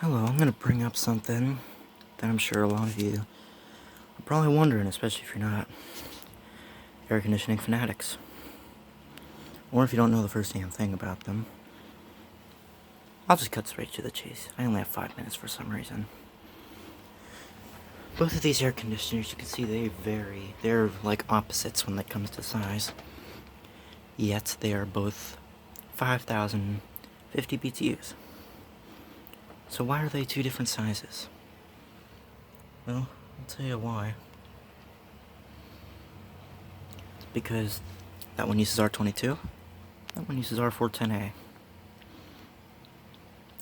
Hello, I'm going to bring up something that I'm sure a lot of you are probably wondering, especially if you're not air conditioning fanatics. Or if you don't know the first damn thing about them. I'll just cut straight to the chase. I only have 5 minutes for some reason. Both of these air conditioners, you can see they vary. They're like opposites when it comes to size. Yet they are both 5,050 BTUs. So why are they two different sizes? Well, I'll tell you why. Because that one uses R22, that one uses R410A.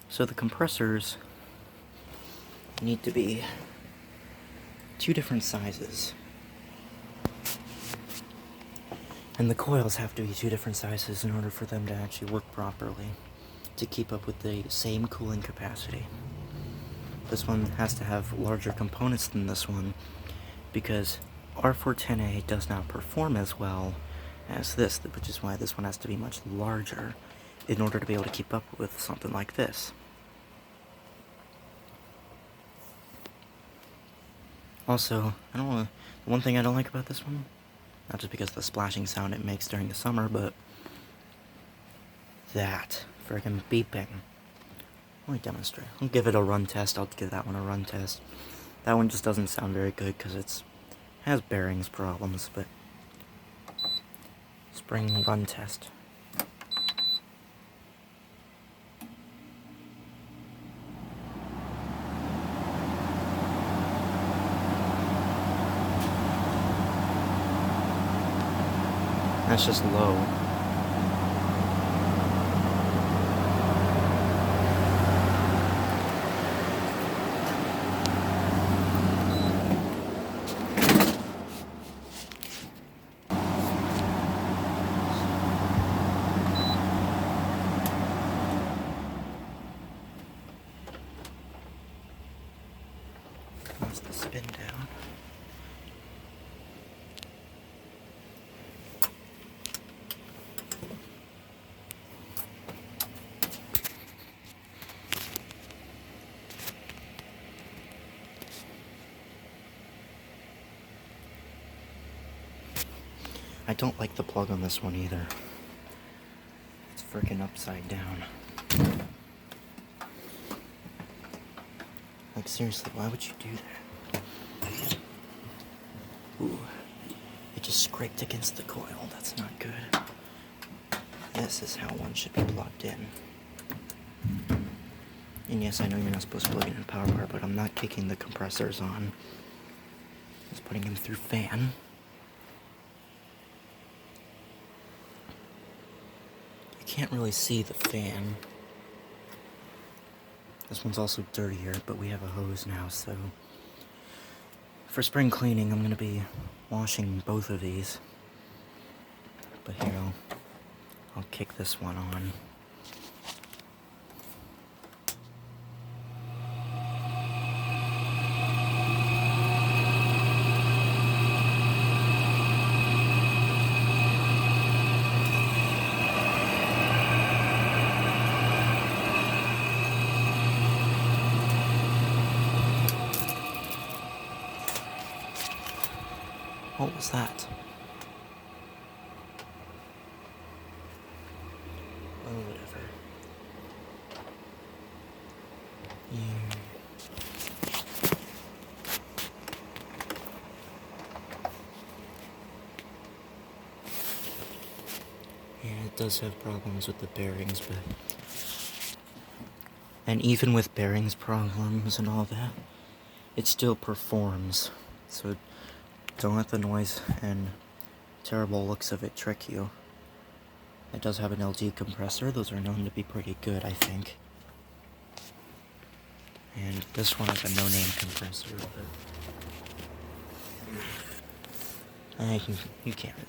So the compressors need to be two different sizes. And the coils have to be two different sizes in order for them to actually work properly, to keep up with the same cooling capacity. This one has to have larger components than this one, because R410A does not perform as well as this, which is why this one has to be much larger in order to be able to keep up with something like this. Also, the one thing I don't like about this one, not just because of the splashing sound it makes during the summer, but that friggin' beeping. Let me demonstrate. I'll give it a run test. I'll give that one a run test. That one just doesn't sound very good because it has bearings problems, but spring run test. That's just low. That's the spin down. I don't like the plug on this one either. It's freaking upside down. Like, seriously, why would you do that? Ooh, it just scraped against the coil. That's not good. This is how one should be plugged in. And yes, I know you're not supposed to plug in a power bar, but I'm not kicking the compressors on. Just putting them through fan. You can't really see the fan. This one's also dirtier, but we have a hose now, so for spring cleaning, I'm going to be washing both of these. But here, I'll kick this one on. What was that? Oh, whatever. Yeah. Yeah, it does have problems with the bearings, but... And even with bearings problems and all that, it still performs. So don't let the noise and terrible looks of it trick you. It does have an LG compressor. Those are known to be pretty good, I think. And this one is a no-name compressor, but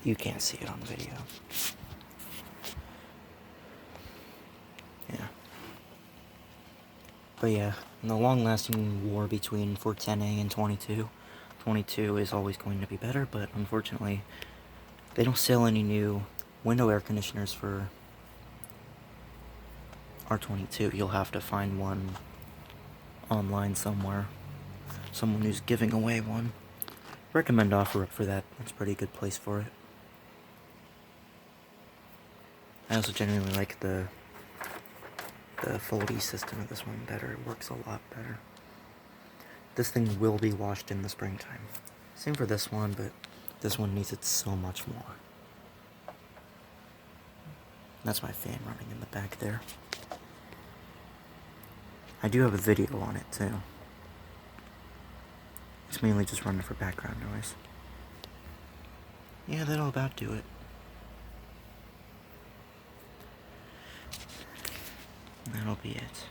you can't see it on video. Yeah. But yeah, in the long-lasting war between 410A and 22, 22 is always going to be better, but unfortunately, they don't sell any new window air conditioners for R22. You'll have to find one online somewhere. Someone who's giving away one. Recommend OfferUp for that. That's a pretty good place for it. I also genuinely like the foldy system of this one better. It works a lot better. This thing will be washed in the springtime. Same for this one, but this one needs it so much more. That's my fan running in the back there. I do have a video on it too. It's mainly just running for background noise. Yeah, that'll about do it. That'll be it.